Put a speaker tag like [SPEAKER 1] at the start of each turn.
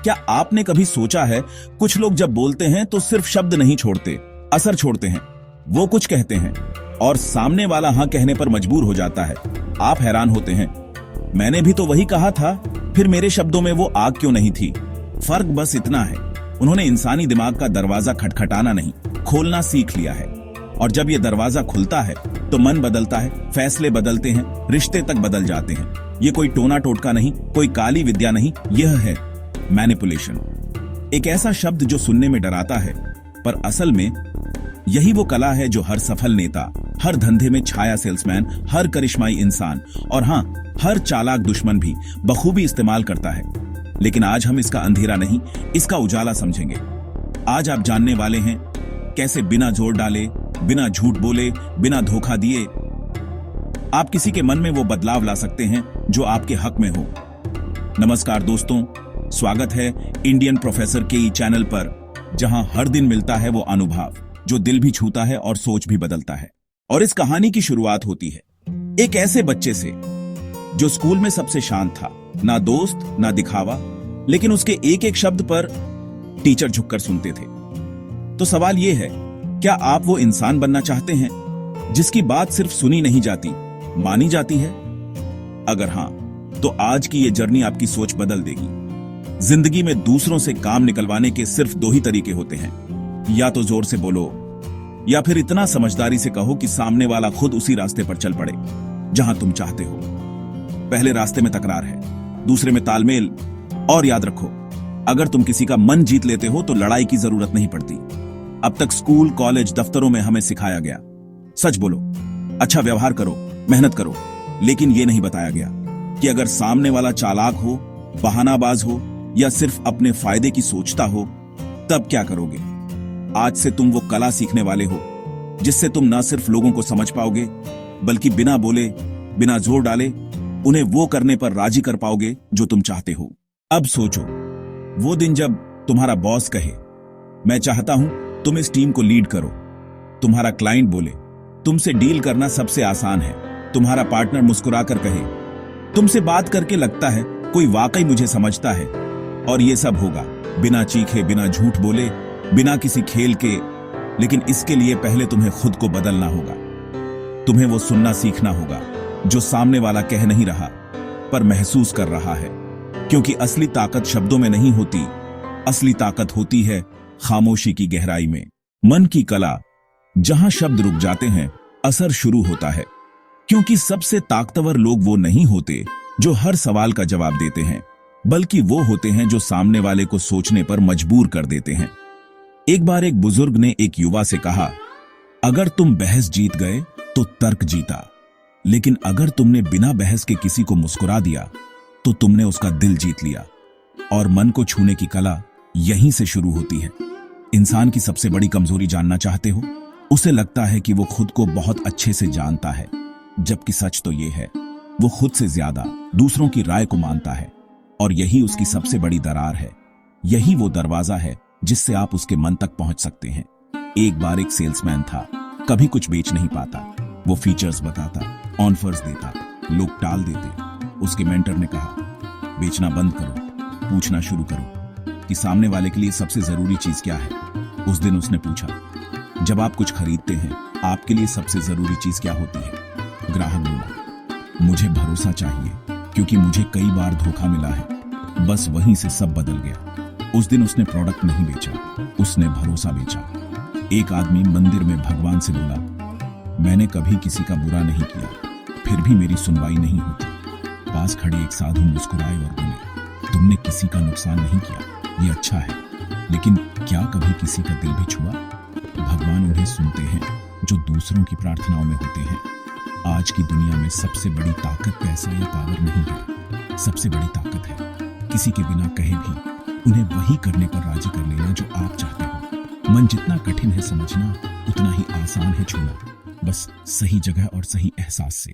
[SPEAKER 1] क्या आपने कभी सोचा है, कुछ लोग जब बोलते हैं तो सिर्फ शब्द नहीं छोड़ते, असर छोड़ते हैं। वो कुछ कहते हैं और सामने वाला हाँ कहने पर मजबूर हो जाता है। आप हैरान होते हैं, मैंने भी तो वही कहा था, फिर मेरे शब्दों में वो आग क्यों नहीं थी। फर्क बस इतना है, उन्होंने इंसानी दिमाग का दरवाजा खटखटाना नहीं, खोलना सीख लिया है। और जब ये दरवाजा खुलता है तो मन बदलता है, फैसले बदलते हैं, रिश्ते तक बदल जाते हैं। ये कोई टोना टोटका नहीं, कोई काली विद्या नहीं, यह है मैनिपुलेशन। एक ऐसा शब्द जो सुनने में डराता है, पर असल में यही वो कला है जो हर सफल नेता, हर धंधे में छाया सेल्समैन, हर करिश्माई इंसान और हां, हर चालाक दुश्मन भी बखूबी इस्तेमाल करता है। लेकिन आज हम इसका अंधेरा नहीं, इसका उजाला समझेंगे। आज आप जानने वाले हैं कैसे बिना जोर डाले, बिना झूठ बोले, बिना धोखा दिए आप किसी के मन में वो बदलाव ला सकते हैं जो आपके हक में हो। नमस्कार दोस्तों, स्वागत है इंडियन प्रोफेसर के चैनल पर, जहां हर दिन मिलता है वो अनुभव जो दिल भी छूता है और सोच भी बदलता है। और इस कहानी की शुरुआत होती है एक ऐसे बच्चे से जो स्कूल में सबसे शांत था, ना दोस्त ना दिखावा, लेकिन उसके एक एक शब्द पर टीचर झुककर सुनते थे। तो सवाल यह है, क्या आप वो इंसान बनना चाहते हैं जिसकी बात सिर्फ सुनी नहीं जाती, मानी जाती है? अगर हां, तो आज की ये जर्नी आपकी सोच बदल देगी। जिंदगी में दूसरों से काम निकलवाने के सिर्फ दो ही तरीके होते हैं, या तो जोर से बोलो या फिर इतना समझदारी से कहो कि सामने वाला खुद उसी रास्ते पर चल पड़े जहां तुम चाहते हो। पहले रास्ते में तकरार है, दूसरे में तालमेल। और याद रखो, अगर तुम किसी का मन जीत लेते हो तो लड़ाई की जरूरत नहीं पड़ती। अब तक स्कूल, कॉलेज, दफ्तरों में हमें सिखाया गया, सच बोलो, अच्छा व्यवहार करो, मेहनत करो, लेकिन यह नहीं बताया गया कि अगर सामने वाला चालाक हो, बहानाबाज हो या सिर्फ अपने फायदे की सोचता हो, तब क्या करोगे। आज से तुम वो कला सीखने वाले हो जिससे तुम ना सिर्फ लोगों को समझ पाओगे, बल्कि बिना बोले, बिना जोर डाले उन्हें वो करने पर राजी कर पाओगे जो तुम चाहते हो। अब सोचो, वो दिन जब तुम्हारा बॉस कहे, मैं चाहता हूं तुम इस टीम को लीड करो। तुम्हारा क्लाइंट बोले, तुमसे डील करना सबसे आसान है। तुम्हारा पार्टनर मुस्कुराकर कहे, तुमसे बात करके लगता है कोई वाकई मुझे समझता है। और ये सब होगा बिना चीखे, बिना झूठ बोले, बिना किसी खेल के। लेकिन इसके लिए पहले तुम्हें खुद को बदलना होगा। तुम्हें वो सुनना सीखना होगा जो सामने वाला कह नहीं रहा पर महसूस कर रहा है। क्योंकि असली ताकत शब्दों में नहीं होती, असली ताकत होती है खामोशी की गहराई में। मन की कला, जहां शब्द रुक जाते हैं, असर शुरू होता है। क्योंकि सबसे ताकतवर लोग वो नहीं होते जो हर सवाल का जवाब देते हैं, बल्कि वो होते हैं जो सामने वाले को सोचने पर मजबूर कर देते हैं। एक बार एक बुजुर्ग ने एक युवा से कहा, अगर तुम बहस जीत गए तो तर्क जीता, लेकिन अगर तुमने बिना बहस के किसी को मुस्कुरा दिया तो तुमने उसका दिल जीत लिया। और मन को छूने की कला यहीं से शुरू होती है। इंसान की सबसे बड़ी कमजोरी जानना चाहते हो? उसे लगता है कि वो खुद को बहुत अच्छे से जानता है, जबकि सच तो ये है, वो खुद से ज्यादा दूसरों की राय को मानता है। और यही उसकी सबसे बड़ी दरार है। यही वो दरवाजा है जिससे आप उसके मन तक पहुंच सकते हैं। एक बार एक सेल्समैन था, कभी कुछ बेच नहीं पाता। वो फीचर्स बताता, ऑफर्स देता, लोग टाल देते। उसके मेंटर ने कहा, बेचना बंद करो, पूछना शुरू करो कि सामने वाले के लिए सबसे जरूरी चीज क्या है। उस दिन उसने पूछा, जब आप कुछ खरीदते हैं, आपके लिए सबसे जरूरी चीज क्या होती है? ग्राहक बोला, मुझे भरोसा चाहिए, क्योंकि मुझे कई बार धोखा मिला है। बस वहीं से सब बदल गया। उस दिन उसने प्रोडक्ट नहीं बेचा, उसने भरोसा बेचा। एक आदमी मंदिर में भगवान से बोला, मैंने कभी किसी का बुरा नहीं किया, फिर भी मेरी सुनवाई नहीं होती। पास खड़े एक साधु मुस्कुराए और बोले, तुमने किसी का नुकसान नहीं किया, ये अच्छा है, लेकिन क्या कभी किसी का दिल भी छुआ? भगवान उन्हें सुनते हैं जो दूसरों की प्रार्थनाओं में होते हैं। आज की दुनिया में सबसे बड़ी ताकत पैसा या पावर नहीं है, सबसे बड़ी ताकत है किसी के बिना कहे भी उन्हें वही करने पर राजी कर लेना जो आप चाहते हो। मन जितना कठिन है समझना, उतना ही आसान है छूना, बस सही जगह और सही एहसास से।